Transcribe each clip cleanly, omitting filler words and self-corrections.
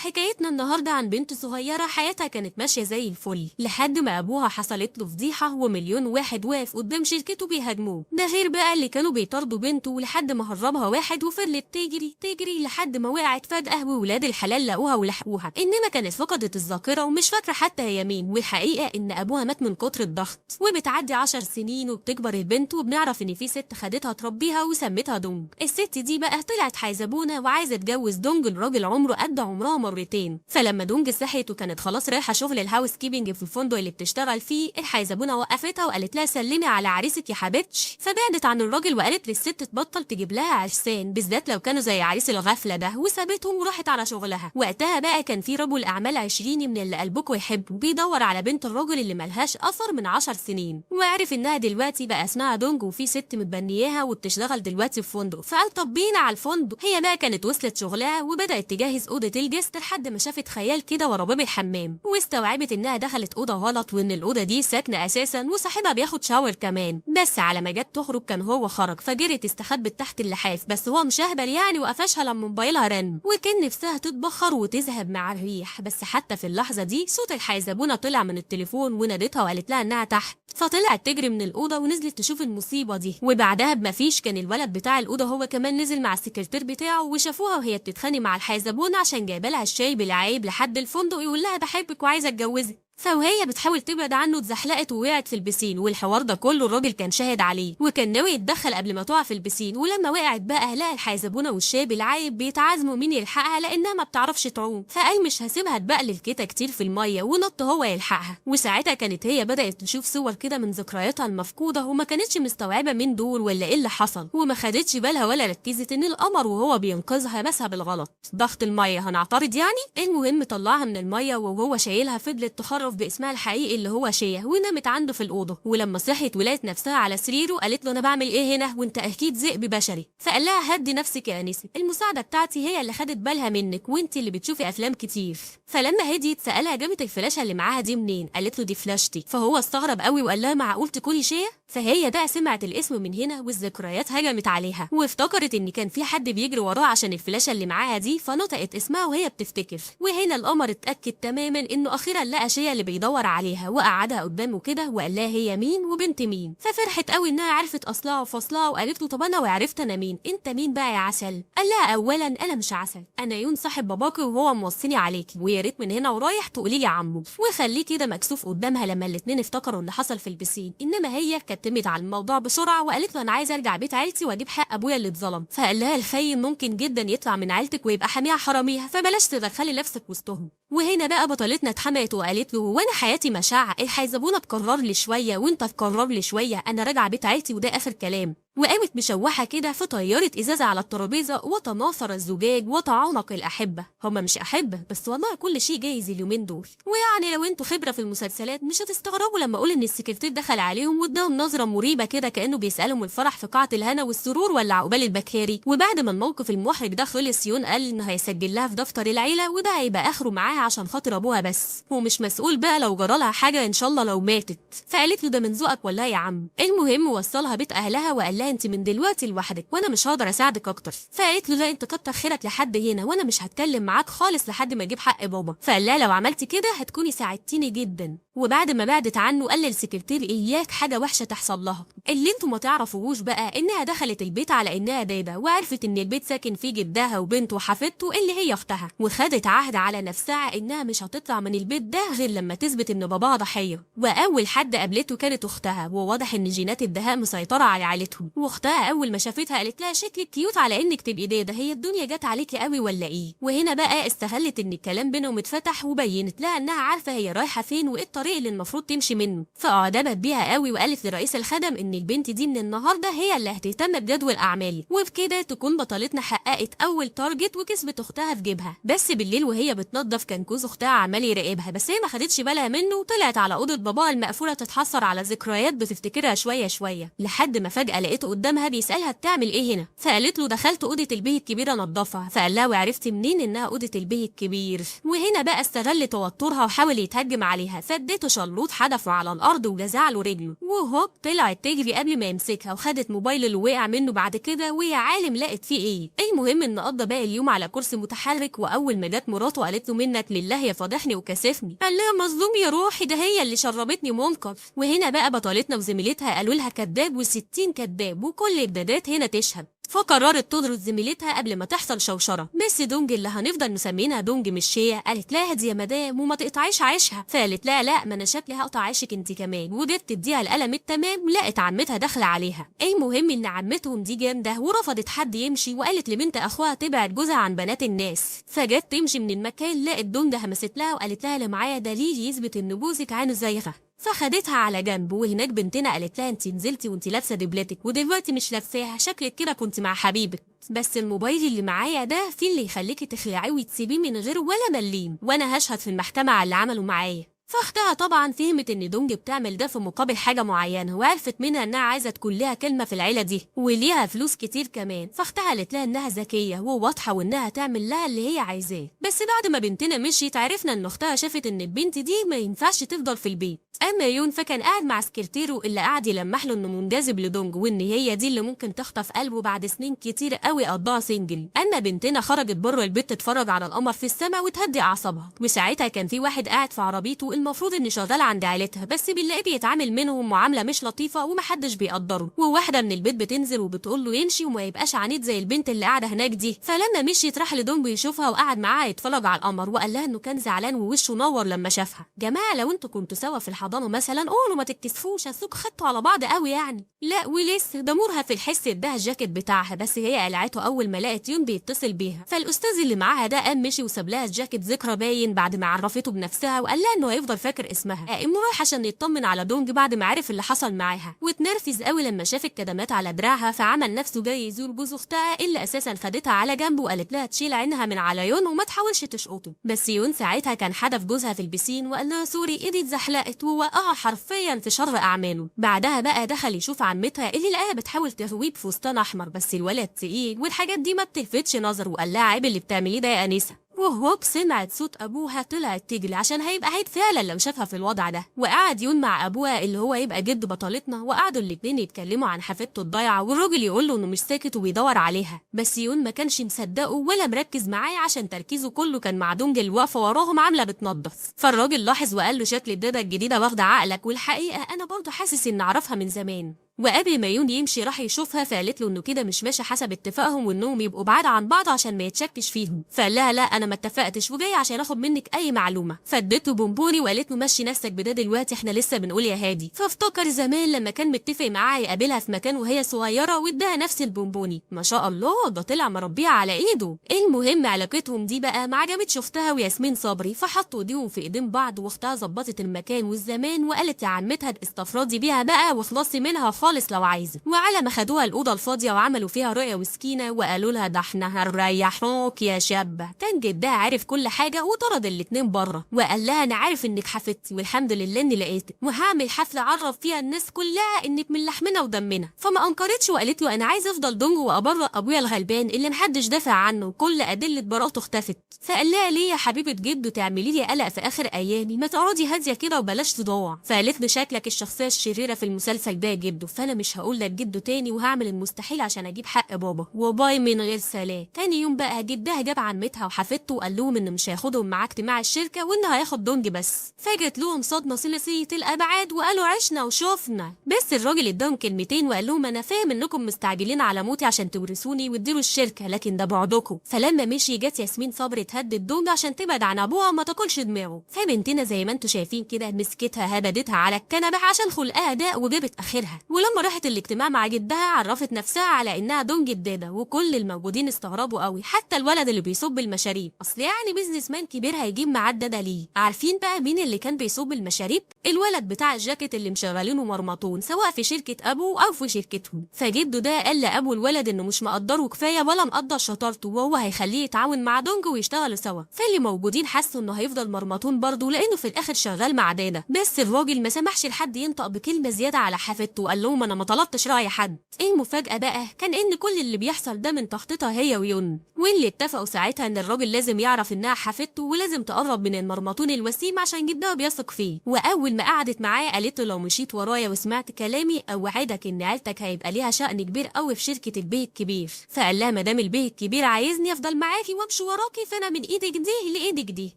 حكايتنا النهارده عن بنت صغيرة حياتها كانت ماشية زي الفل لحد ما أبوها حصلت له فضيحة ومليون واحد واقف قدام شركته بيهاجموه، ده غير بقى اللي كانوا بيطاردوا بنته لحد ما هربها واحد وفضلت تجري تجري لحد ما وقعت فجأة وولاد الحلال لقوها ولحقوها، إنما كانت فقدت الذاكرة ومش فاكرة حتى هي مين، والحقيقة إن أبوها مات من كتر الضغط. وبتعدي 10 سنين وبتكبر البنت وبنعرف إن في ست خدتها تربيها وسمتها دونج. الست دي بقى طلعت حيزبونة وعايزة تجوز دونج الراجل عمره قد عمرها مرتين. فلما دونج صحيت وكانت خلاص رايحه شغل الهاوس كيبنج في الفندق اللي بتشتغل فيه، الحيزبونه وقفتها وقالت لها سلمي على عريسك يا حبيبتي، فبعدت عن الراجل وقالت للست تبطل تجيب لها عرسان بالذات لو كانوا زي عريس الغفله ده، وسابتهم وراحت على شغلها. وقتها بقى كان في رجل اعمال 20 من اللي قلبكم يحبه بيدور على بنت الراجل اللي ملهاش اثر من 10 سنين، وعرف انها دلوقتي بقى اسمها دونج وفي ست متبنياها وبتشتغل دلوقتي في فندق، فقال طب بينا على الفندق. هي بقى كانت وصلت شغلها وبدات تجهز اوضه الجست لحد ما شافت خيال كده ورا باب الحمام، واستوعبت انها دخلت اوضه غلط وان الاوضه دي ساكنه اساسا وصاحبها بياخد شاور كمان. بس على ما جت تخرج كان هو خرج، فجرت استخبت تحت اللحاف، بس هو مشهبل يعني وقفشها لما موبايلها رن، وكان نفسها تتبخر وتذهب مع الريح. بس حتى في اللحظه دي صوت الحيزبونه طلع من التليفون ونادتها وقالت لها انها تحت، فطلعت تجري من الاوضه ونزلت تشوف المصيبه دي. وبعدها بمفيش كان الولد بتاع الاوضه هو كمان نزل مع السكرتير بتاعه، وشافوها وهي بتتخانق مع الحيزبونه عشان جايبه لها الشاي بالعيب لحد الفندق يقول لها بحبك وعايزه اتجوزك. فوهي بتحاول تبعد عنه اتزحلقت ووقعت في البسين، والحوار ده كله الراجل كان شاهد عليه وكان ناوي يتدخل قبل ما تقع في البسين. ولما وقعت بقى اهلها الحيزبونه والشاي بالعيب بيتعازموا مين يلحقها لانها ما بتعرفش تعوم، فقال مش هسيبها تبقلل كده كتير في الميه ونط هو يلحقها. وساعتها كانت هي بدات تشوف صور كده من ذكرياتها المفقوده وما كانتش مستوعبه مين دول ولا ايه اللي حصل، وما خدتش بالها ولا ركزت ان القمر وهو بينقذها مسها بالغلط. ضغط الميه هنعترض يعني؟ المهم طلعها من الميه وهو شايلها فضلت تخرف باسمها الحقيقي اللي هو شيا، ونامت عنده في الاوضه. ولما صحيت ولقت نفسها على سريره قالت له انا بعمل ايه هنا وانت اكيد ذئب بشري. فقال لها هدي نفسك يا انسه، المساعده بتاعتي هي اللي خدت بالها منك وانت اللي بتشوفي افلام كتير. فلما هديت سالها جابت الفلاشه اللي معاها دي منين، قالت له دي فلاشتي. فهو استغرب قوي وقال لها معقول تكوني شيا؟ فهي بقى سمعت الاسم من هنا والذكريات هجمت عليها وافتكرت ان كان في حد بيجري وراها عشان الفلاشه اللي معاها دي، فنطقت اسمها وهي بتفتكر. وهنا القمر اتاكد تماما انه اخيرا لقى شيا اللي بيدور عليها وقعدها قدامه كده وقال لها هي مين وبنت مين. ففرحت قوي انها عرفت اصلها وفصلها وقالت له طب انا وعرفت انا مين، انت مين بقى يا عسل؟ قال لها اولا انا مش عسل، انا يون صاحب باباكي وهو موصيني عليكي، ويا ريت من هنا ورايح تقولي لي عمو. وخليه كده مكسوف قدامها لما الاتنين افتكروا اللي حصل في البسين، انما هي كتمت على الموضوع بسرعه وقالت له انا عايزه ارجع بيت عيلتي واجيب حق ابويا اللي اتظلم. فقال لها الخاين ممكن جدا يطلع من عيلتك ويبقى حاميها حراميها، فبلاش تدخلي نفسك وسطهم. وهنا بقى بطلتنا اتحمقت وقالت له وانا حياتي مشاعه، الحيزبونه تكرر لي شويه وانت تكرر لي شويه، انا راجعه بيت عيلتي وده اخر كلام. وقامت مشوحه كده فطيرت ازازه على الترابيزه وتناثر الزجاج وتعانق الاحبه. هما مش احبه بس والله كل شيء جايز اليومين دول. ويعني لو انتوا خبره في المسلسلات مش هتستغربوا لما اقول ان السكرتير دخل عليهم واداهم نظره مريبه كده كانه بيسالهم الفرح في قاعه الهنا والسرور ولا عقبال البكاري. وبعد ما الموقف المحرج ده خلص يون قال انه هيسجل لها في دفتر العيله وده هيبقى اخره معاها عشان خاطر ابوها بس، ومش مسؤول بقى لو جرالها حاجه ان شاء الله لو ماتت. فقالت له ده من ذوقك ولا يا عم؟ المهم وصلها بيت اهلها وقال لها انت من دلوقتي لوحدك وانا مش هقدر اساعدك اكتر. فقالت له لا انت كتر خيرك لحد هنا وانا مش هتكلم معاك خالص لحد ما اجيب حق بابا. فقال لها لو عملتي كده هتكوني ساعدتيني جدا. وبعد ما بعدت عنه قال للسكرتير اياك حاجه وحشه تحصل لها. اللي انتوا ما تعرفوهوش بقى انها دخلت البيت على انها داده وعرفت ان البيت ساكن فيه جدها وبنته وحفيدته اللي هي اختها، وخدت عهد على نفسها انها مش هتطلع من البيت ده غير لما تثبت ان باباها ضحيه. واول حد قابلته كانت اختها، وواضح ان جينات الدهاء مسيطره على عائلتهم. واختها اول ما شافتها قالت لها شكلك كيوت على انك تبقي داده، هي الدنيا جت عليكي قوي ولا ايه؟ وهنا بقى استغلت ان الكلام بينهم اتفتح وبينت لها انها عارفه هي رايحه فين وايه الطريق اللي المفروض تمشي منه. فاعجبت بيها قوي وقالت لرئيس الخدم ان البنت دي من النهارده هي اللي هتهتم بجدول اعمالي، وبكده تكون بطلتنا حققت اول تارجت وكسبت اختها في جيبها. بس بالليل وهي بتنظف كان جوز اختها عمال يراقبها، بس هي ما خدتش بالها منه وطلعت على اوضه باباها المقفوله تتحسر على ذكريات بتفتكرها شويه شويه، لحد ما فجاه لقيته وقف قدامها بيسالها بتعمل ايه هنا، فقالت له دخلت اوضه البيه الكبيره انضفها. فقال لها وعرفت منين انها اوضه البيه الكبير؟ وهنا بقى استغل توترها وحاول يتهجم عليها، فاديته شلوط حدفه على الارض وجزع له رجله، وهوب طلعت تجري قبل ما يمسكها وخدت موبايل اللي وقع منه بعد كده، ويا عالم لقت فيه ايه. المهم ان قضى باقي اليوم على كرسي متحرك، واول ما جت مراته قالت له منك لله يا فضحني وكسفني، قال لها مظلوم يا روحي، ده هي اللي شربتني منكر. وهنا بقى بطلتنا وزميلتها قالوا لها كداب و60 كداب، وكل البدات هنا تشهد. فقررت تضرب زميلتها قبل ما تحصل شوشره، بس دونج اللي هنفضل مسمينها دونج مش هي قالت لها دي يا مدام وما تقطعيش عيشها. فقالت لها لا، ما انا شكلي هقطع عيشك انت كمان، وجت تديها القلم التمام لقت عمتها داخله عليها. المهم ان عمتهم دي جامده ورفضت حد يمشي، وقالت لبنت اخوها تبعد جوزها عن بنات الناس. فجت تمشي من المكان لقت دونج همست لها وقالت لها لا معايا دليل يثبت ان جوزك عينه زيها. فخدتها على جنب، وهناك بنتنا قالت لها انت نزلتي وانت لابسه دبلتك ودلوقتي مش لابساها، شكلك كده كنت مع حبيبك، بس الموبايل اللي معايا ده فيه اللي يخليكي تخلعيه وتسيبيه من غير ولا مليم، وانا هشهد في المحكمه على اللي عمله معايا. فاختها طبعا فهمت ان دونج بتعمل ده في مقابل حاجه معينه، وعرفت منها انها عايزه تكون لها كلمه في العيله دي وليها فلوس كتير كمان. فاختها قالت لها انها ذكيه وواضحه وانها تعمل لها اللي هي عايزاه. بس بعد ما بنتنا مشيت عرفنا ان اختها شافت ان البنت دي ما ينفعش تفضل في البيت. اما يون فكان قاعد مع سكرتيره اللي قاعد يلمح له انه منجذب لدونج، وان هي دي اللي ممكن تخطف قلبه بعد سنين كتير قوي قضاها سنجل. اما بنتنا خرجت بره البيت تتفرج على القمر في السماء وتهدي اعصابها، وساعتها كان في واحد قاعد في عربيته المفروض انه شغال عند عيلتها، بس بنلاقيه بيتعامل منهم معامله مش لطيفه ومحدش بيقدره. وواحده من البيت بتنزل وبتقول له يمشي وما يبقاش عنيد زي البنت اللي قاعده هناك دي. فلما مشيت راح لدونج يشوفها وقعد معاها يتفرج على القمر، وقال لها انه كان زعلان ووشه نور لما شافها. جماعه لو انتوا كنتوا سوا في الحضانه مثلا قولوا ما تتكسفوش، اصلكوا خدتوا على بعض قوي يعني. لا ولسه ده مرها في الحس اداها الجاكيت بتاعها، بس هي قلعته اول ما لقت يون بيتصل بيها. فالاستاذ اللي معاها ده قام مشي وساب لها الجاكيت ذكرى باين بعد ما عرفته بنفسها، وقال لها انه هيفضل فاكر اسمها. قام راح عشان يطمن على دونج بعد ما عرف اللي حصل معاها، واتنرفز قوي لما شاف الكدمات على دراعها، فعمل نفسه جاي يزور جوز اختها اللي اساسا خدتها على جنب وقالت لها تشيل عينها من على يون وما تحاولش تشقطه. بس يون ساعتها كان حدف جوزها في البسين وقال لها سوري ايدي اتزحلقت، ووقعها حرفيا في شر اعماله. بعدها بقى دخل يشوف عمتها اللي لقاها بتحاول تهويه بفستان احمر، بس الولد تقيل والحاجات دي ما بتلفتش نظر، وقال لها عيب اللي بتعمليه ده يا انسه. وهوب سمعت صوت ابوها طلعت تجري عشان هيبقى عيب فعلا لو شافها في الوضع ده. وقعد يون مع ابوها اللي هو يبقى جد بطلتنا، وقعدوا الاتنين يتكلموا عن حفيدته الضايعه، والراجل يقول له انه مش ساكت وبيدور عليها. بس يون ما كانش مصدقه ولا مركز معاه عشان تركيزه كله كان مع دونج اللي واقفه وراهم عامله بتنظف. فالراجل لاحظ وقال له شكل الداده الجديده واخده عقلك، والحقيقه انا برضه حاسس ان اعرفها من زمان. وقبل ما يون يمشي راح يشوفها، فقالت له انه كده مش ماشي حسب اتفاقهم وانهم يبقوا بعاد عن بعض عشان ما يتشكش فيهم. فقال لها لا انا ما اتفقتش وجاي عشان اخد منك اي معلومه. فادته بونبوني وقالت له مشي نفسك بده دلوقتي احنا لسه بنقول يا هادي. فافتكر زمان لما كان متفق معاها يقابلها في مكان وهي صغيره واداها نفس البونبوني. ما شاء الله ده طلع مربيها على ايده. المهم علاقتهم دي بقى ما عجبتش اختها وياسمين صبري، فحطوا ايديهم في ايدين بعض، واختها ظبطت المكان والزمان وقالت لعمتها استفردي بيها بقى واخلصي منها خالص لو عايزه. وعلى ما خدوها الاوضه الفاضيه وعملوا فيها رؤيه وسكينه وقالوا لها ده احنا هنريحوك يا شابه، كان جدها عارف كل حاجه وطرد الاتنين بره، وقال لها انا عارف انك حفيدتي والحمد لله اني لقيتك، وهعمل حفله اعرف فيها الناس كلها انك من لحمنا ودمنا. فما انكرتش وقالت له انا عايزه افضل دونج وابرأ ابويا الغلبان اللي محدش دافع عنه وكل ادله براءته اختفت. فقال لها ليه يا حبيبه جده تعملي لي قلق في اخر ايامي، ما تقعدي هاديه كده وبلاش صداع. فقالت له شكلك الشخصيه الشريره في المسلسل ده يا جده، فانا مش هقول لك جده تاني وهعمل المستحيل عشان اجيب حق بابا، وباي من غير سلام. تاني يوم بقى جدها جاب عمتها وحفيدته وقال لهم ان مش هياخدهم معاه اجتماع الشركه وان هياخد دونج بس. فجت لهم صدمه ثلاثيه الابعاد وقالوا عشنا وشوفنا. بس الراجل اداهم كلمتين وقال لهم انا فاهم انكم مستعجلين على موتي عشان تورثوني وتديروا الشركه، لكن ده بعدكم. فلما مشي جت ياسمين صبري تهدد دونج عشان تبعد عن ابوها وما تاكلش دماغه. فبنتنا زي ما انتم شايفين كده مسكتها هبدتها على الكنبه عشان خلقها داء وجابت اخرها. ولما راحت الاجتماع مع جدها عرفت نفسها على انها دونج الداده، وكل الموجودين استغربوا قوي حتى الولد اللي بيصب المشاريب، اصل يعني بيزنس مان كبير هيجيب معاه الداده ليه؟ عارفين بقى مين اللي كان بيصب المشاريب؟ الولد بتاع الجاكيت اللي مشغلينه مرمطون سواء في شركه ابوه او في شركتهم. فجده ده قال لابو الولد انه مش مقدره كفايه ولا مقدر شطارته، وهو هيخليه يتعاون مع دونج ويشتغلوا سوا. فاللي موجودين حسوا انه هيفضل مرمطون برضه لانه في الاخر شغال مع داده. بس الراجل ما سمحش لحد ينطق بكلمه زياده على حفيدته وقال لهم لهم انا ما طلبتش راي حد. المفاجاه بقى كان ان كل اللي بيحصل ده من تخطيطها هي ويون، واللي اتفقوا ساعتها ان الراجل لازم يعرف انها حفيدته ولازم تقرب من المرمطون الوسيم عشان جدها بيثق فيه. واول ما قعدت معاه قالت له لو مشيت ورايا وسمعت كلامي اوعدك ان عيلتك هيبقى ليها شأن كبير قوي في شركه البيه الكبير. فقال لها ما دام البيه الكبير عايزني افضل معاكي وامشي وراكي فانا من ايدك دي لايدك دي.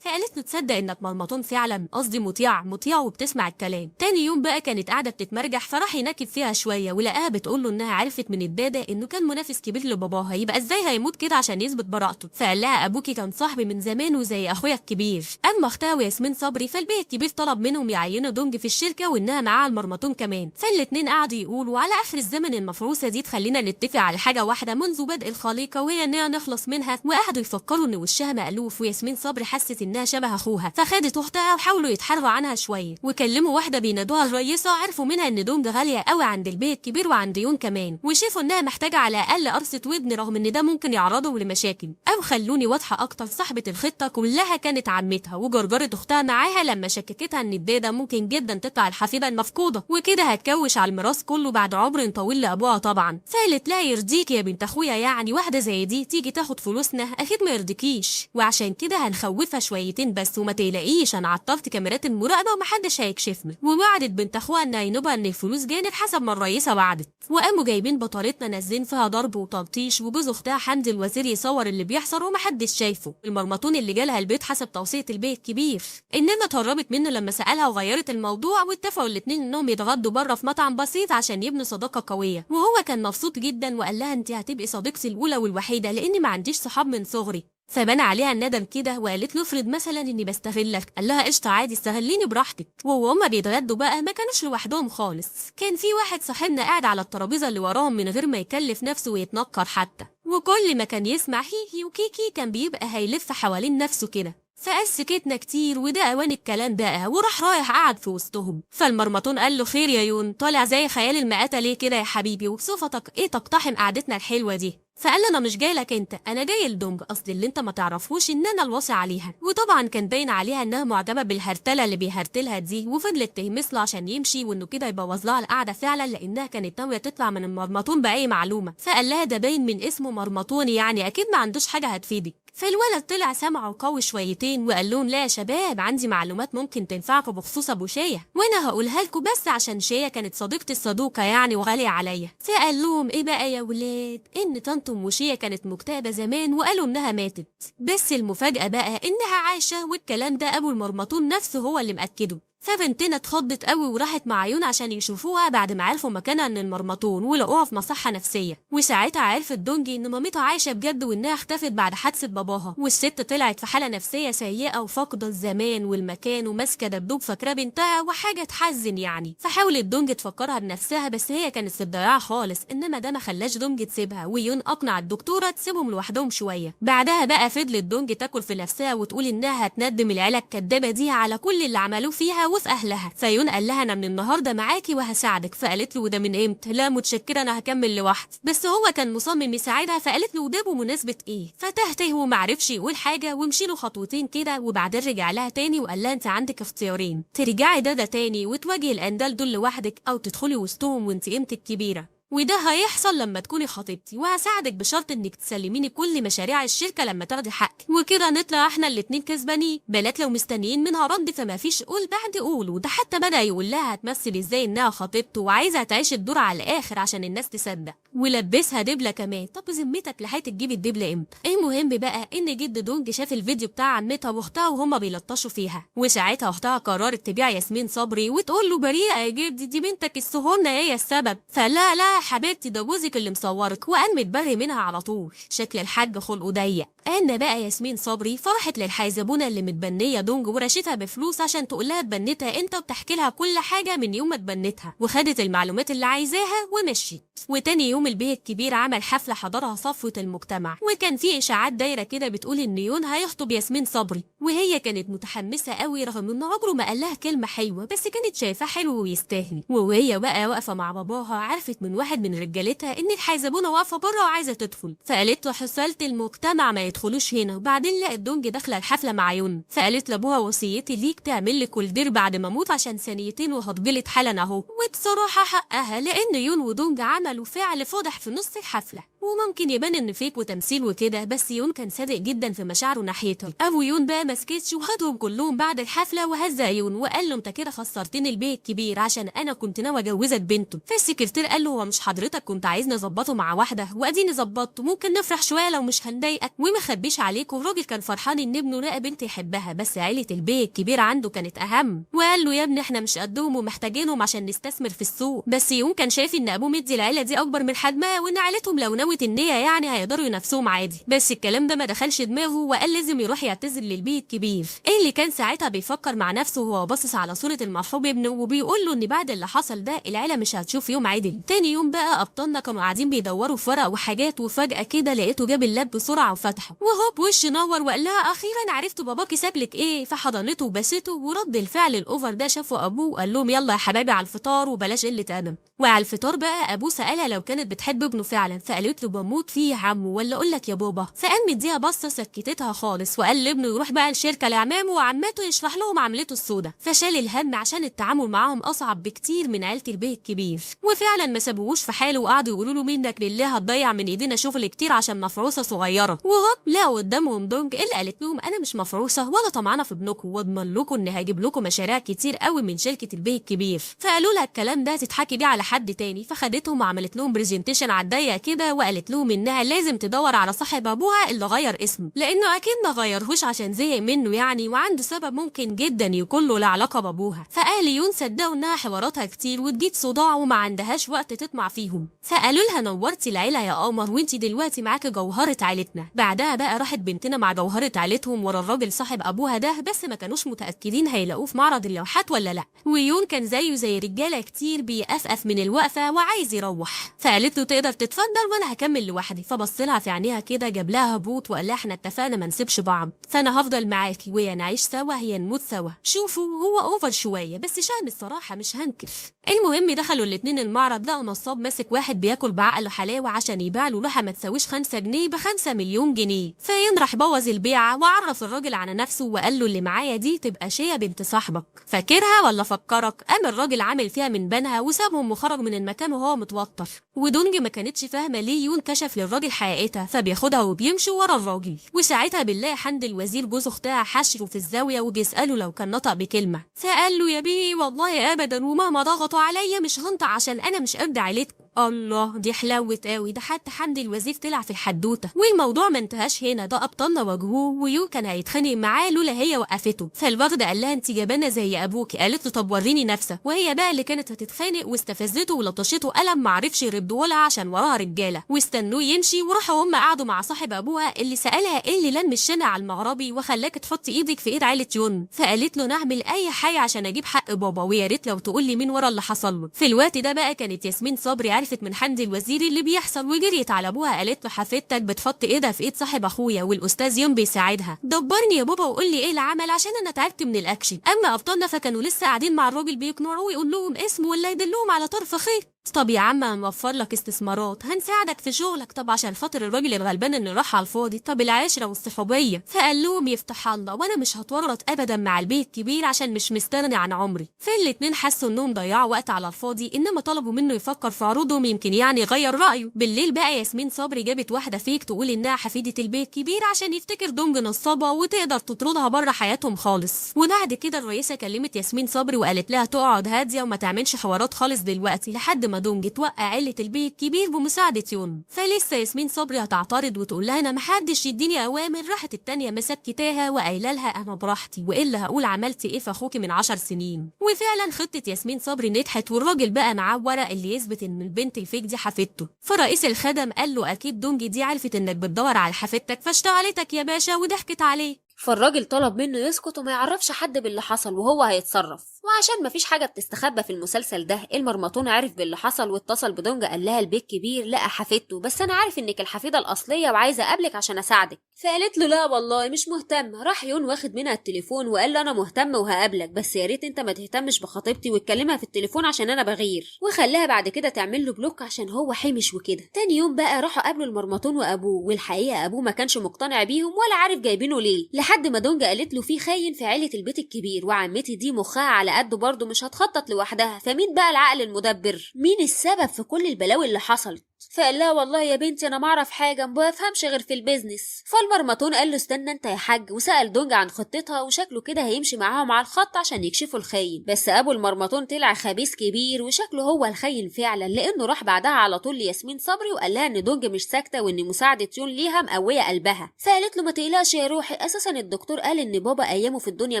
فقالت له تصدق انك مرمطون فعلا، قصدي مطيع وبتسمع الكلام. تاني يوم بقى كانت قاعده بتتمرجح فراح ينكب فيها شويه ولقاها بتقول له انها عرفت من الداده انه كان منافس كبير لباباها، يبقى ازاي هيموت كده عشان يثبت براءته. فقال لها ابوكي كان صاحبي من زمان وزي اخويا الكبير. اما اختها وياسمين صبري فالبيه الكبير طلب منهم يعينوا دونج في الشركه وانها معاها المرمطون كمان. فالاتنين قعدوا يقولوا على اخر الزمن المفروسه دي تخلينا نتفق على حاجه واحده منذ بدء الخليقه وهي اننا نخلص منها. وقعدوا يفكروا ان وشها مألوف، وياسمين صبري حست انها شبه اخوها فخدت اختها وحاولوا يتحروا عنها شويه وكلموا واحده بينادوها الرئيسه، عرفوا منها ان دونج غاليه قوي عند البيه الكبير وعند يون كمان، وشافوا انها محتاجه على الاقل قرصه ودن رغم ان ده ممكن يعرضهم لمشاكل. او خلوني واضحه اكتر، صاحبه الخطه كلها كانت عمتها وجرجرت اختها معاها لما شككتها ان الداده ممكن جدا تطلع الحفيده المفقوده وكده هتكوش على الميراث كله بعد عمر طويل لابوها طبعا. فقالت لا يرضيك يا بنت اخويا، يعني واحده زي دي تيجي تاخد فلوسنا اكيد ما يرضيكيش، وعشان كده هنخوفها شويتين بس وما تقلقيش انا عطلت كاميرات المراقبه ومحدش هيكشفنا. ووعدت بنت اخوها ان ينوبها ان الفلوس جانت حسب ما الرئيسه وعدت. وقاموا جايبين بطارتنا نازلين فيها ضرب وتلطيش، وجوز اختها حمدي الوزير يصور اللي بيحصل ومحدش شايفه. المرمطون اللي جالها البيت حسب توصيه البيه الكبير، انما اتهربت منه لما سالها وغيرت الموضوع، واتفقوا الاتنين انهم يتغدوا بره في مطعم بسيط عشان يبنوا صداقه قويه. وهو كان مبسوط جدا وقال لها انت هتبقي صديقتي الاولى والوحيده لاني ما عنديش صحاب من صغري. فبان عليها الندم كده وقالت له افرض مثلا اني بستغلك. قال لها قشطه عادي استغليني براحتك. وهما بيتغدوا بقى ما كانوش لوحدهم خالص، كان في واحد صاحبنا قاعد على الترابيزه اللي وراهم من غير ما يكلف نفسه ويتنكر حتى، وكل ما كان يسمع هيهي وكيكي كان بيبقى هيلف حوالين نفسه كده. فقال سكتنا كتير وده اوان الكلام بقى، وراح رايح قعد في وسطهم. فالمرمطون قال له خير يا يون، طالع زي خيال المآتة ليه كده يا حبيبي، وصفتك ايه تقتحم قعدتنا الحلوه دي؟ فقال له انا مش جاي لك انت، انا جاي لدونج، اصل اللي انت ما تعرفوش ان انا الوصي عليها. وطبعا كان باين عليها انها معجبه بالهرتله اللي بيهرتلها دي، وفضلت تهمس له عشان يمشي وانه كده يبوظ لها القعده فعلا لانها كانت ناويه تطلع من المرمطون باي معلومه. فقال لها ده باين من اسمه مرمطون يعني اكيد ما عندوش حاجه هتفيدك. فالولد طلع سمعه قوي شويتين وقال لهم لا يا شباب عندي معلومات ممكن تنفعكم بخصوص ابو شيه، وانا هقولها لكم بس عشان شيه كانت صديقتي الصدوقه يعني وغاليه عليا. فقال لهم ايه بقى يا ولاد، ان طنط ام شيه كانت مكتئبه زمان وقالوا انها ماتت، بس المفاجاه بقى انها عايشه، والكلام ده ابو المرمطون نفسه هو اللي مأكده. فبنتنا اتخضت قوي وراحت مع عيون عشان يشوفوها بعد ما عرفوا مكانها من المرمطون ولقوها في مصحة نفسية. وساعتها عرفت دونجي ان مامتها عايشة بجد وانها اختفت بعد حادثة باباها، والست طلعت في حالة نفسية سيئة وفاقدة الزمان والمكان وماسكة دبدوب فاكراه بنتها وحاجة تحزن يعني. فحاولت دونجي تفكرها بنفسها بس هي كانت في الضياع خالص، انما ده ما خلاش دونجي تسيبها، ويون اقنع الدكتورة تسيبهم لوحدهم شوية. بعدها بقى فضلت دونجي تاكل في نفسها وتقول انها هتندم العيلة الكدابة دي على كل اللي عملوه فيها وفي اهلها. فيون قال لها انا من النهارده معاكي وهساعدك. فقالت له وده من امتى؟ لا متشكره انا هكمل لوحدي. بس هو كان مصمم يساعدها، فقالت له وده بمناسبه ايه؟ فتهته ومعرفش يقول حاجه ومشي له خطوتين كده، وبعدين رجع لها تاني وقال لها انت عندك اختيارين، ترجعي ده تاني وتواجهي الاندال دول لوحدك او تدخلي وسطهم وانت قيمتك كبيره، وده هيحصل لما تكوني خطيبتي، وهساعدك بشرط انك تسلميني كل مشاريع الشركه لما تاخدي حقك، وكده نطلع احنا الاتنين كسبانين. بنات لو مستنيين منها رد فما فيش قول بعد قول. وده حتى بدا يقول لها هتمثل ازاي انها خطيبته وعايزه تعيش الدور على الاخر عشان الناس تصدق، ولبسها دبله كمان. طب بذمتك لحقت تجيبي الدبله امتى؟ المهم بقى ان جد دونج شاف الفيديو بتاع عمتها واختها وهما بيلطشوا فيها، وساعتها اختها قررت تبيع ياسمين صبري وتقول له بريئه يا جدي، دي بنتك السهونه هي السبب. فلا لا حبيبتي ده جوزك اللي مصورك، وقام متبري منها على طول. شكل الحاج خلقه ضيق. ان بقى ياسمين صبري فرحت للحيزبونه اللي متبنيه دونج ورشتها بفلوس عشان تقول لها اتبنتها انت وتحكي لها كل حاجه من يوم ما اتبنتها، وخدت المعلومات اللي عايزاها ومشيت. وتاني يوم البيه الكبير عمل حفله حضرها صفوه المجتمع، وكان في اشاعات دايره كده بتقول ان يون هيخطب ياسمين صبري، وهي كانت متحمسه قوي رغم ان عمره ما قال لها كلمه حلوه، بس كانت شايفاه حلو ويستاهل. وهي بقى واقفه مع باباها عرفت من واحد من رجالتها ان الحيزبونه واقفه بره وعايزه تدخل، فقالت له حصلت المجتمع ما يدخلوش هنا. وبعدين لقت دونج داخله الحفله مع يون، فقالت لابوها وصيتي ليك تعمل لي كولدير بعد ما اموت عشان ثانيتين وهتجلط حالا اهو. وبصراحه حقها، لان يون ودونج عملوا فعل فضح في نص الحفله. وممكن يبان ان فيك وتمثيل وكده، بس يون كان صادق جدا في مشاعره ناحيتها. ابو يون بقى مسكتش وخدهم كلهم بعد الحفله وهز يون وقال له انت كده خسرتني البيت كبير عشان انا كنت ناوي اجوزك بنته. فالسكرتير قال له هو مش حضرتك كنت عايزني اظبطه مع واحده، واديني ظبطته، ممكن نفرح شويه لو مش هنضايقك. وما خبيش عليكم الراجل كان فرحان ان ابنه لقى بنت يحبها، بس عيله البيت كبير عنده كانت اهم. وقال له يا ابني احنا مش قدهم ومحتاجينهم عشان نستثمر في السوق. بس يون كان شايف ان ابوه مدي العيله دي اكبر من حجمها، وان عيلتهم لو نوت النيه يعني هيقدروا ينافسوهم عادي. بس الكلام ده ما دخلش دماغه، وقال لازم يروح يعتذر للبيت كبير اللي كان ساعتها بيفكر مع نفسه وهو باصص على صوره المرحوم ابنه، وبيقول له ان بعد اللي حصل ده العيله مش هتشوف يوم عدل. تاني يوم بقى ابطالنا كانوا قاعدين بيدوروا في ورق وحاجات، وفجاه كده لقيته جاب اللاب بسرعه وفتحه، وهوب وش نور وقال لها اخيرا عرفت باباكي سابلك ايه. فحضنته وبسته، ورد الفعل الاوفر ده شافه ابوه وقال لهم يلا يا حبايبي على الفطار وبلاش قله ادب. وعلى الفطار بقى ابوه سالها لو كانت بتحب ابنه فعلا، فقالت له بموت فيه يا عمو ولا اقول لك يا بابا. فقام مديها بصه سكتتها خالص، وقال لابنه يروح بقى الشركه لعمامه وعماته يشرح لهم عملته السودا. فشال الهم عشان التعامل معاهم اصعب بكتير من عيله البيت كبير. وفعلا ما سابوهوش في حاله وقعدوا يقولوا له منك لله هتضيع من ايدينا شغل كتير عشان مفروسه صغيره. وهوب لقوا قدامهم دونج اللي قالت لهم انا مش مفروسه ولا طمعانه في ابنكم، واضمن لكم ان هجيب لكم مشاريع كتير قوي من شركه البيت كبير. فقالوا لها الكلام ده تتحكي بيه على حد تاني. فخدتهم وعملت لهم برزنتيشن على الضيق كده، وقالت لهم انها لازم تدور على صاحب ابوها اللي غير اسمه، لانه اكيد ما غيرهوش عشان زهق منه يعني، وعنده سبب ممكن جدا يكون له علاقه بابوها. فقال يون صدقوا انها حواراتها كتير وتجيب صداع وما عندهاش وقت تطمع فيهم. فقالوا لها نورتي العيله يا قمر، وانتي دلوقتي معاكي جوهره عيلتنا. بعدها بقى راحت بنتنا مع جوهره عيلتهم ورا الراجل صاحب ابوها ده، بس ما كانوش متاكدين هيلاقوه في معرض اللوحات ولا لا. ويون كان زيه زي رجاله كتير بيقفقف من الوقفه وعايز يروح. فقالت له تقدر تتفضل وانا هكمل لوحدي. فبص لها في عينيها كده جاب لها هبوط وقال لها احنا اتفقنا ما نسيبش بعض، فانا هفضل معاكي ويا نعيش سوا يا نموت سوا. شوفوا هو اوفر شويه بس شان الصراحه مش هنكر. المهم دخلوا الاتنين المعرض، لقوا نصاب ماسك واحد بياكل بعقله حلاوه عشان يبيع له لوحه ما تساويش 5 جنيه ب5 مليون جنيه. فينرح بوظ البيعه وعرف الراجل على نفسه وقال له اللي معايا دي تبقى شيا بنت صاحبك، فاكرها ولا فكرك؟ قام الراجل عامل فيها من بنها وسابهم وخرج من المكان وهو متوتر. ودونج ما كانتش فاهمه ليه يون كشف للراجل حقيقتها، فبياخدها وبيمشوا ورا الراجل. وساعتها بنلاقي حمد الوزير جوز اختها حشره في الزاويه وبيساله لو كان نطق بكلمه. فقال له يا بيه والله ابدا، ومهما ضغطوا عليا مش هنطق عشان انا مش قد عيلتكم. الله دي حلوت قوي، ده حتى حمد الوزير طلع في الحدوته. والموضوع ما انتهاش هنا، ده ابطالنا واجهوه ويون كان هيتخانق معاه لولا هي وقفته. فالوغد قال لها انت جبانه زي ابوكي. قالت له طب وريني نفسك. وهي بقى اللي كانت هتتخانق واستفزته ولطشته قلم ما عرفش يردهولها عشان وراها رجاله، واستنوه يمشي وراحوا هم قعدوا مع صاحب ابوها اللي سالها ايه اللي لم الشنع على المغربي وخلاك تحطي ايدك في ايد عيله يون. فقالت له نعمل اي حاجه عشان اجيب حق بابا، ويا ريت لو تقول لي مين ورا اللي حصل له. في الوقت ده بقى كانت ياسمين صبري عرفت من حمد الوزير اللي بيحصل وجريت على ابوها قالت له حفيدتك بتحط ايدها في ايد صاحب اخويا والاستاذ يوم بيساعدها، دبرني يا بابا وقول لي ايه العمل عشان انا تعبت من الاكشن. اما ابطالنا فكانوا لسه قاعدين مع الراجل بيقنعوه ويقول لهم اسمه ولا يدلهم على طرف خيط. طب يا عم هنوفر لك استثمارات، هنساعدك في شغلك، طب عشان خاطر الراجل الغلبان اللي راح على الفاضي، طب العشره والصحوبيه. فقال لهم يفتح الله وانا مش هتورط ابدا مع البيت كبير عشان مش مستغني عن عمري. فالاتنين حسوا انهم ضيعوا وقت على الفاضي، انما طلبوا منه يفكر في عروضهم يمكن يعني يغير رايه. بالليل بقى ياسمين صبري جابت واحده فيك تقول انها حفيده البيت كبير عشان يفتكر دونج نصابه وتقدر تطردها بره حياتهم خالص. وبعد كده الرئيسه كلمت ياسمين صبري وقالت لها تقعد هاديه وما تعملش حوارات خالص دلوقتي لحد ما دونج توقع عيله البيت كبير بمساعده يون. فلسه ياسمين صبري هتعترض وتقول لها انا محدش يديني اوامر، راحت التانيه مسكتاها وقايله لها انا براحتي والا هقول عملت ايه في اخوكي من 10 سنين. وفعلا خطه ياسمين صبري نجحت، والراجل بقى معاه ورق اللي يثبت ان البنت الفيك دي حفيدته. فرئيس الخدم قال له اكيد دونج دي عرفت انك بتدور على حفيدتك فاشتغلتك يا باشا وضحكت عليه. فالراجل طلب منه يسكت وما يعرفش حد باللي حصل وهو هيتصرف. وعشان مفيش حاجة بتستخبى في المسلسل ده، المرمطون عرف باللي حصل واتصل بدونج قال لها البيت كبير لقى حفيدته، بس انا عارف انك الحفيدة الاصلية وعايزة اقابلك عشان اساعدك. فقالت له لا والله مش مهتمة. راح يون واخد منها التليفون وقال له انا مهتم وهقابلك، بس يا ريت انت ما تهتمش بخطيبتي وتكلمها في التليفون عشان انا بغير. وخلاها بعد كده تعمل له بلوك عشان هو حمش وكده. تاني يوم بقى راحوا قابلوا المرمطون وابوه، والحقيقة ابوه ما كانش مقتنع بيهم ولا عارف جايبينه ليه، لحد ما دونجا قالت له في خاين في عيلة البيت الكبير، وعمتي دي مخها على قده برضه مش هتخطط لوحدها، فمين بقى العقل المدبر؟ مين السبب في كل البلاوي اللي حصلت؟ فقال لها والله يا بنتي انا ما اعرف حاجه، ما بفهمش غير في البيزنس. فالمرمطون قال له استنى انت يا حاج، وسال دونجا عن خطتها وشكله كده هيمشي معاهم على الخط عشان يكشفوا الخاين. بس ابو المرمطون طلع خبيث كبير وشكله هو الخاين فعلا، لانه راح بعدها على طول لياسمين صبري وقال لها ان دونجا مش ساكته وان مساعده يون ليها مقويه قلبها. فقالت له ما تقلقش يا روحي، اساسا الدكتور قال ان بابا ايامه في الدنيا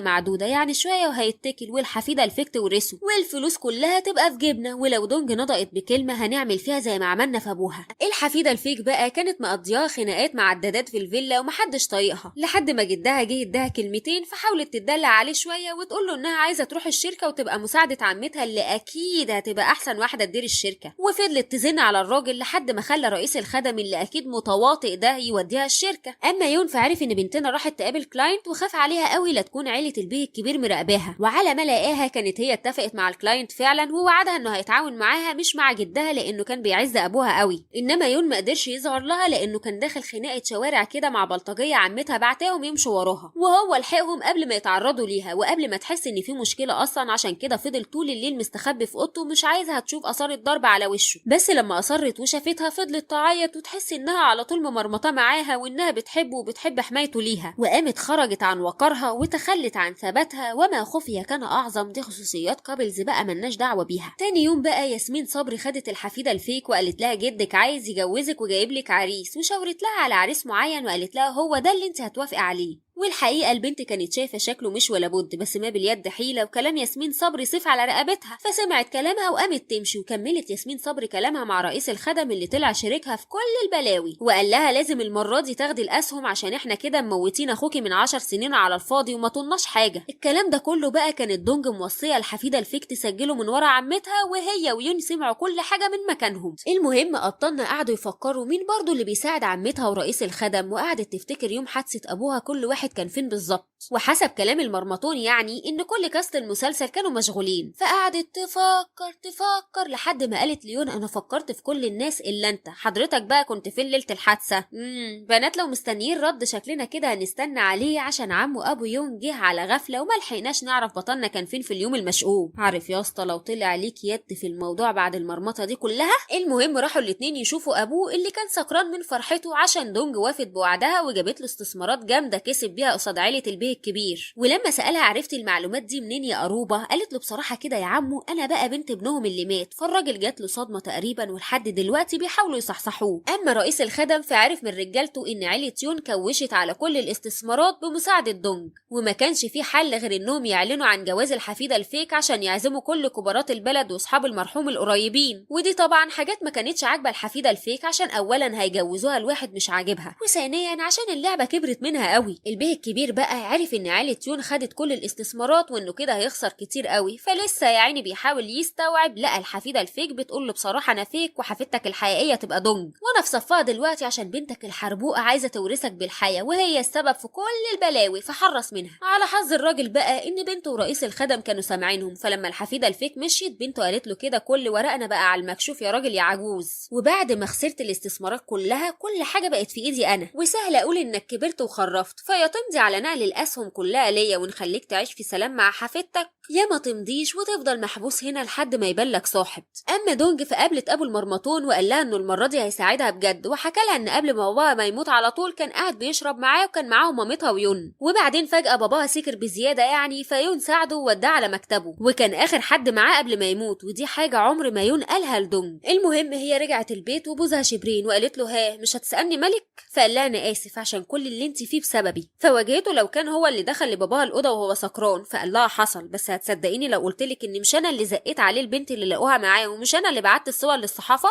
معدوده، يعني شويه وهيتكل، والحفيده الفكت ورثه، والفلوس كلها تبقى في جيبنا، ولو دونجا نطقت بكلمه هنعمل فيها زي ما عملنا في ابوها. الحفيده الفيك بقى كانت مقضياها خناقات مع الدادات في الفيلا ومحدش طايقها، لحد ما جدها جه اداها كلمتين، فحاولت تدلع عليه شويه وتقول له انها عايزه تروح الشركه وتبقى مساعده عمتها اللي اكيد هتبقى احسن واحده تدير الشركه. وفضلت تزن على الراجل لحد ما خلى رئيس الخدم اللي اكيد متواطئ ده يوديها الشركه. اما يون فعرف ان بنتنا راحت تقابل كلاينت وخاف عليها قوي لا تكون عيله البيه الكبير مراقباها، وعلى ما لقاها كانت هي اتفقت مع الكلاينت فعلا ووعدها انه هيتعاون معاها مش مع جدها لانه كان بيعز ابوها قوي. انما يون ما قدرش يظهر لها لانه كان داخل خناقه شوارع كده مع بلطجيه عمتها بعتاهم يمشوا وراها، وهو لحقهم قبل ما يتعرضوا ليها وقبل ما تحس ان في مشكله اصلا، عشان كده فضل طول الليل مستخبي في اوضته ومش عايزها تشوف اثار الضرب على وشه. بس لما اصرت وشافتها فضلت تعيط وتحس انها على طول ممرمطه معاها وانها بتحبه وبتحب حمايته ليها، وقامت خرجت عن وقارها وتخلت عن ثباتها، وما خفي كان اعظم. دي خصوصيات كابلز بقى ملناش دعوه بيها. تاني يوم بقى ياسمين صبري خدت الحفيده الفيك وقالت لها جدك عايز يجوزك وجايب لك عريس، وشاورت لها على عريس معين وقالت لها هو ده اللي انت هتوافقي عليه. والحقيقه البنت كانت شايفه شكله مش ولا بد، بس ما باليد حيله، وكلام ياسمين صبري سيف على رقبتها، فسمعت كلامها وقامت تمشي. وكملت ياسمين صبري كلامها مع رئيس الخدم اللي طلع شريكها في كل البلاوي، وقال لها لازم المره دي تاخدي الاسهم عشان احنا كده مموتين اخوكي من 10 سنين على الفاضي وما طلناش حاجه. الكلام ده كله بقى كانت دونج موصيه الحفيده الفيك تسجله من ورا عمتها، وهي ويون سمعوا كل حاجه من مكانهم. المهم ابطالنا قعدوا يفكروا مين برضو اللي بيساعد عمتها ورئيس الخدم، وقعدت تفتكر يوم حادثه ابوها كل واحد كان فين بالظبط. وحسب كلام المرمطون يعني ان كل كاست المسلسل كانوا مشغولين، فقعدت تفكر لحد ما قالت ليون انا فكرت في كل الناس الا انت، حضرتك بقى كنت فين ليله الحادثه؟ بنات لو مستنيين رد شكلنا كده هنستنى عليه، عشان عمو ابو يون جه على غفله وما لحقناش نعرف بطلنا كان فين في اليوم المشؤوم. عارف يا اسطى لو طلع ليك يد في الموضوع بعد المرمطه دي كلها. المهم راحوا الاتنين يشوفوا ابوه اللي كان سكران من فرحته عشان دونج وافت بوعدها وجابت له استثمارات جامده كسب بيها قصاد عيله البيه الكبير. ولما سالها عرفتي المعلومات دي منين يا قروبه؟ قالت له بصراحه كده يا عمو انا بقى بنت ابنهم اللي مات، فالراجل جات له صدمه تقريبا ولحد دلوقتي بيحاولوا يصحصحوه. اما رئيس الخدم فعرف من رجالته ان عيله يون كوشت على كل الاستثمارات بمساعده دونج، وما كانش في حل غير انهم يعلنوا عن جواز الحفيده الفيك عشان يعزموا كل كبارات البلد واصحاب المرحوم القريبين. ودي طبعا حاجات ما كانتش عاجبه الحفيده الفيك، عشان اولا هيجوزوها لواحد مش عاجبها، وثانيا عشان اللعبه كبرت منها قوي. البيه الكبير بقى عرف ان عيله يون خدت كل الاستثمارات وانه كده هيخسر كتير قوي، فلسه يا عيني بيحاول يستوعب. لقى الحفيده الفيك بتقول له بصراحه انا فيك وحفيدتك الحقيقيه تبقى دونج، وانا في صفها دلوقتي عشان بنتك الحربوقه عايزه تورثك بالحياه وهي السبب في كل البلاوي، فحرص منها. على حظ الراجل بقى ان بنته ورئيس الخدم كانوا سامعينهم، فلما الحفيده الفيك مشيت بنته قالت له كده كل ورقنا بقى على المكشوف يا راجل يا عجوز، وبعد ما خسرت الاستثمارات كلها كل حاجه بقت في ايدي انا، وسهل اقول انك كبرت وخرفت، فيا تمضي على نقل الاسهم كلها ليا ونخليك تعيش في سلام مع حفيدتك، يا ما تمضيش وتفضل محبوس هنا لحد ما يبان لك صاحب. اما دونج فقابلت ابو المرمطون وقال لها انه المره دي هيساعدها بجد، وحكى لها ان قبل ما باباها ما يموت على طول كان قاعد بيشرب معاه وكان معاه مامتها ويون، وبعدين فجاه باباها سكر بزياده يعني، فيون ساعده ووداه على مكتبه وكان اخر حد معاه قبل ما يموت، ودي حاجه عمر ما يون قالها لدونج. المهم هي رجعت البيت وبوزها شبرين وقالت له ها مش هتسالني ملك؟ فقال لها انا اسف عشان كل اللي انت فيه بسببي، فواجهته لو كان هو اللي دخل لباباها الأوضة وهو سكران، فقال لها حصل، بس هتصدقيني لو قلتلك إن مش أنا اللي زقيت عليه البنت اللي لقوها معاه، ومش أنا اللي بعت الصور للصحافة،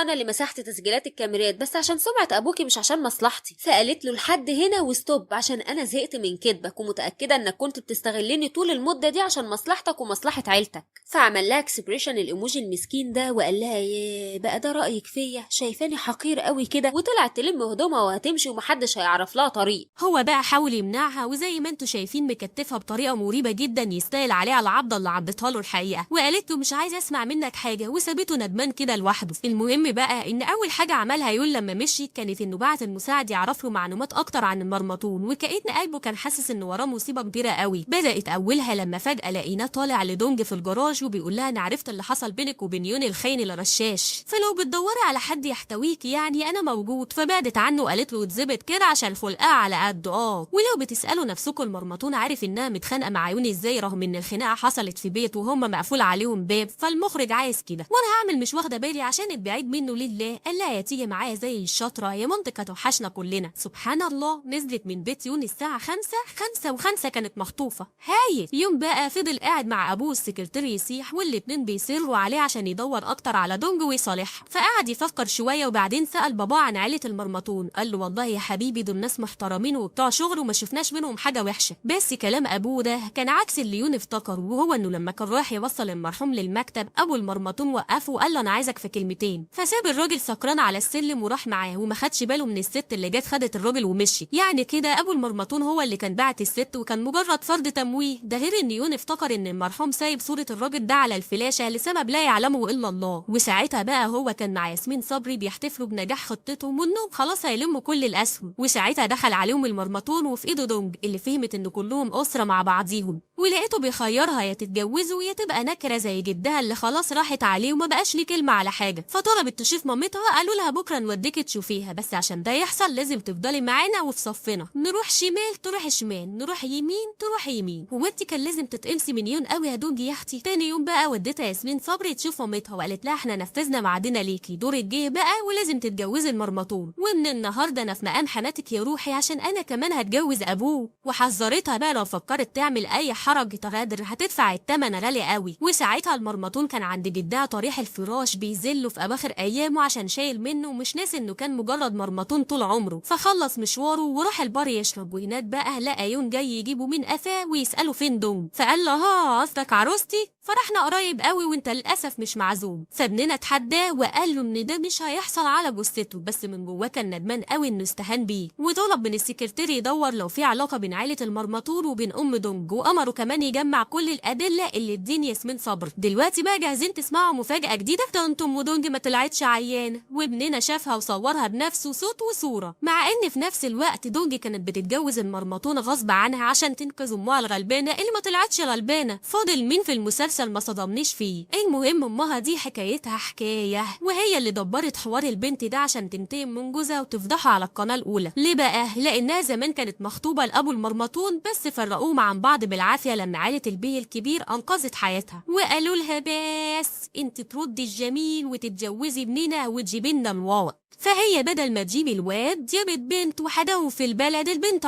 أنا اللي مسحت تسجيلات الكاميرات، بس عشان سمعة أبوكي مش عشان مصلحتي. فقالت له لحد هنا وستوب، عشان أنا زهقت من كدبك ومتأكدة إنك كنت بتستغلني طول المدة دي عشان مصلحتك ومصلحة عيلتك. فعمل لها اكسبريشن الايموجي المسكين ده وقال لها ياه بقى ده رأيك فيا، شايفاني حقير قوي كده، وطلعت تلم هدومها وهتمشي ومحدش هيعرف لها طريق. هو بقى حاول يمنعها، وزي ما انتوا شايفين مكتفها بطريقه مريبه جدا يستاهل عليها العضه اللي عضتها له الحقيقه، وقالت له مش عايزه اسمع منك حاجه، وسابته ندمان كده لوحده. المهم بقى ان اول حاجه عملها يول لما مشيت كانت انه بعت المساعد يعرف له معلومات اكتر عن المرمطون، وكأن قلبه كان حاسس ان وراه مصيبه كبيره قوي. بدات اولها لما فجاه لقيناه طالع لدونج في الجراج وبيقول لها انا عرفت اللي حصل بينك وبين يون الخاين الرشاش، فلو بتدوري على حد يحتويك يعني انا موجود. فبعدت عنه وقالت له اتظبط كده عشان الفلقه على قد ولو بتسالوا نفسكم المرمطون عارف انها متخانقه مع يون ازاي رغم ان الخناقه حصلت في بيت وهم مقفول عليهم باب، فالمخرج عايز كده وانا هعمل مش واخده بالي عشان ابعد منه لله. قال لها يا تيجي معايا زي الشاطره يا منطقه توحشنا كلنا. سبحان الله، نزلت من بيت يون الساعه 5:05 كانت مخطوفه. هايل. يوم بقى فضل قاعد مع ابوه السكرتير يسيح، والاتنين بيصروا عليه عشان يدور اكتر على دونج ويصالحها. فقعد يفكر شويه وبعدين سال باباه عن عيله المرمطون. قال له والله يا حبيبي دول ناس محترمين وبتوع شغل وما شفناش منهم حاجه وحشه. بس كلام ابوه ده كان عكس اللي يون افتكره، وهو انه لما كان رايح يوصل المرحوم للمكتب ابو المرمطون وقفه وقال له انا عايزك في كلمتين. فساب الراجل سكران على السلم وراح معاه، وما خدش باله من الست اللي جت خدت الراجل ومشي. يعني كده ابو المرمطون هو اللي كان باعت الست وكان مجرد فرد تمويه. ده غير ان يون افتكر ان المرحوم سايب صوره الراجل ده على الفلاشه لسبب لا يعلمه الا الله. وساعتها بقى هو كان مع ياسمين صبري بيحتفلوا بنجاح خطتهم وانهم خلاص هيلموا كل الاسهم. وساعتها دخل عليهم المرمطون وفي ايده دونج اللي فهمت ان كلهم اسره مع بعضيهم، ولقيته بيخيرها يا تتجوزه يا تبقى نكره زي جدها اللي خلاص راحت عليه وما بقاش ليه كلمه على حاجه. فطلبت تشوف مامتها، قالوا لها بكره نوديك تشوفيها، بس عشان ده يحصل لازم تفضلي معانا وفي صفنا، نروح شمال تروحي شمال، نروح يمين تروحي يمين. هو انت كان لازم تتقمصي من يون قوي يا دونج يا اختي. تاني يوم بقى وديتها ياسمين صبري تشوف مامتها وقالت لها احنا نفذنا معادنا ليكي، دورك جه بقى ولازم تتجوزي المرمطون، ومن النهارده انا في مقام حناتك يا روحي عشان انا كمان هتجوز ابوه. وحذرتها بقى لو فكرت تعمل اي حرج تغادر هتدفع الثمن غالي قوي. وساعتها المرمطون كان عند جدها طريح الفراش بيذله في اواخر ايامه عشان شايل منه ومش ناسي انه كان مجرد مرمطون طول عمره. فخلص مشواره وراح البار يشرب، وهناك بقى لقى يون جاي يجيبه من قفاه ويساله فين دونج. فقال له ها قصدك عروستي، فرحنا قريب قوي وانت للاسف مش معزوم. فابننا اتحداه وقال له ان ده مش هيحصل على جثته، بس من جواه كان ندمان قوي انه استهان بيه. وطلب من السكرتير يدور لو في علاقه بين عائله المرمطون وبين ام دونج، وامره كمان يجمع كل الادله اللي ادين ياسمين صبر. دلوقتي بقى جاهزين تسمعوا مفاجاه جديده؟ طنط ام دونج ما طلعتش عيانه، وابننا شافها وصورها بنفسه صوت وصوره، مع ان في نفس الوقت دونج كانت بتتجوز المرمطون غصب عنها عشان تنقذ امها الغلبانه اللي ما طلعتش غلبانه. فاضل مين في المسلسل ما صدمنيش فيه؟ المهم امها دي حكايتها حكايه، وهي اللي دبرت حوار البنت ده عشان تنتقم من جوزها وتفضحها على القناه الاولى. ليه بقى؟ لانها زمان كانت مخطوبه لابو المرمطون، بس فرقوهم عن بعض بالعافيه لما عائله البي الكبير انقذت حياتها وقالوا لها بس انت تردي الجميل وتتجوزي ابننا وتجيبي لنا الواط. فهي بدل ما تجيب الواد جابت بنت وحداهم في البلد البنت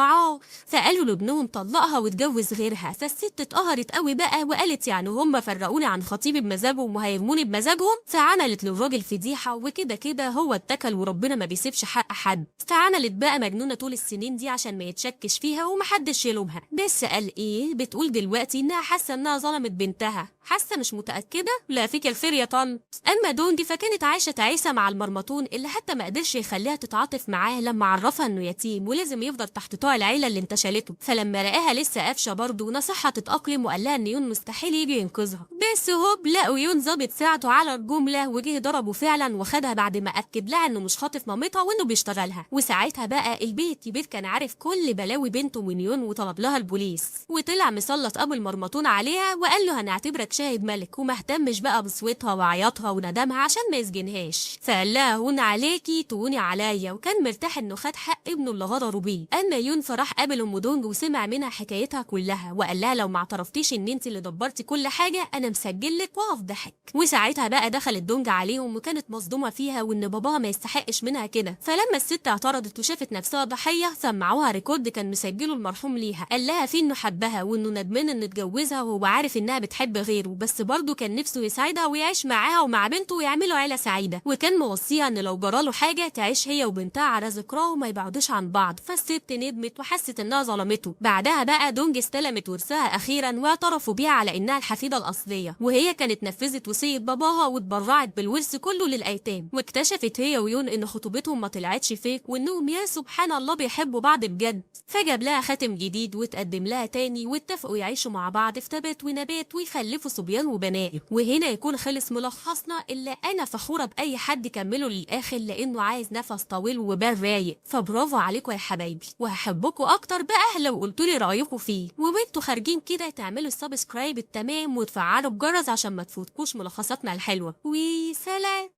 فقالوا لابنهم طلقها واتجوز غيرها. فالست اتقهرت قوي بقى وقالت يعني هم فرقوني عن خطيبي بمزاجهم وهيرموني بمزاجهم. فعملت للراجل فضيحه، وكده كده هو اتكل وربنا ما بيسيبش حق حد. فعملت بقى مجنونه طول السنين دي عشان ما يتشكش فيها ومحدش يلومها. بس قال ايه؟ بتقول دلوقتي انها حاسه انها ظلمت بنتها. حاسه مش متاكده؟ لا فيك الخير يا طنط. اما دونج فكانت عايشه تعيسه مع المرمطون اللي حتى ما قدرش يخليها تتعاطف معاه لما عرفها انه يتيم ولازم يفضل تحت طوع العيله اللي انتشلته. فلما لقاها لسه قافشه برضه نصحها تتاقلم وقال لها ان يون مستحيل يجي ينقذها. بس هوب لقوا يون ظابط ساعته على الجمله وجه ضربه فعلا وخدها بعد ما اكد لها انه مش خاطف مامتها وانه بيشتغلها. وساعتها بقى البيت الكبير كان عارف كل بلاوي بنته من يون وطلب لها البوليس، وطلع مسلط ابو المرمطون عليها وقال له هنعتبرك شاهد ملك وما اهتمش بقى بصوتها وعياطها وندمها عشان ما يسجنهاش، فقال لها هون عليكي تهوني عليا، وكان مرتاح انه خد حق ابنه اللي غدروا بيه. اما يون فراح قابل ام دونج وسمع منها حكايتها كلها، وقال لها لو ما اعترفتيش ان انت اللي دبرتي كل حاجه انا مسجل لك وهفضحك. وساعتها بقى دخلت دونج عليهم وكانت مصدومه فيها وان باباها ما يستحقش منها كده. فلما الست اعترضت وشافت نفسها ضحيه سمعوها ريكورد كان مسجله المرحوم ليها، قال لها فيه انه حبها وانه ندمان انه اتجوزها وهو عارف انها بتحب غيره، بس برضه كان نفسه يساعدها ويعيش معاها ومع بنته ويعملوا عيله سعيده، وكان موصيها ان لو جراله حاجه تعيش هي وبنتها على ذكراه وما يبعدوش عن بعض. فالست ندمت وحست انها ظلمته. بعدها بقى دونج استلمت ورثها اخيرا واعترفوا بيها على انها الحفيده الاصليه، وهي كانت نفذت وصيه باباها واتبرعت بالورث كله للايتام. واكتشفت هي ويون ان خطوبتهم ما طلعتش فيك وانهم يا سبحان الله بيحبوا بعض بجد. فجاب لها خاتم جديد وتقدم لها تاني واتفقوا يعيشوا مع بعض في تبات ونبات ويخلفوا صبيان وبنات. وهنا يكون خلص ملخصنا، اللي انا فخوره باي حد كمله للاخر لانه عايز نفس طويل وبال رايق. فبرافو عليكم يا حبايبي، وهحبكم اكتر بقى لو قلتولي رايكم فيه. وانتوا خارجين كده تعملوا السبسكرايب التمام وتفعلوا الجرس عشان ما تفوتكوش ملخصاتنا الحلوه. وسلام.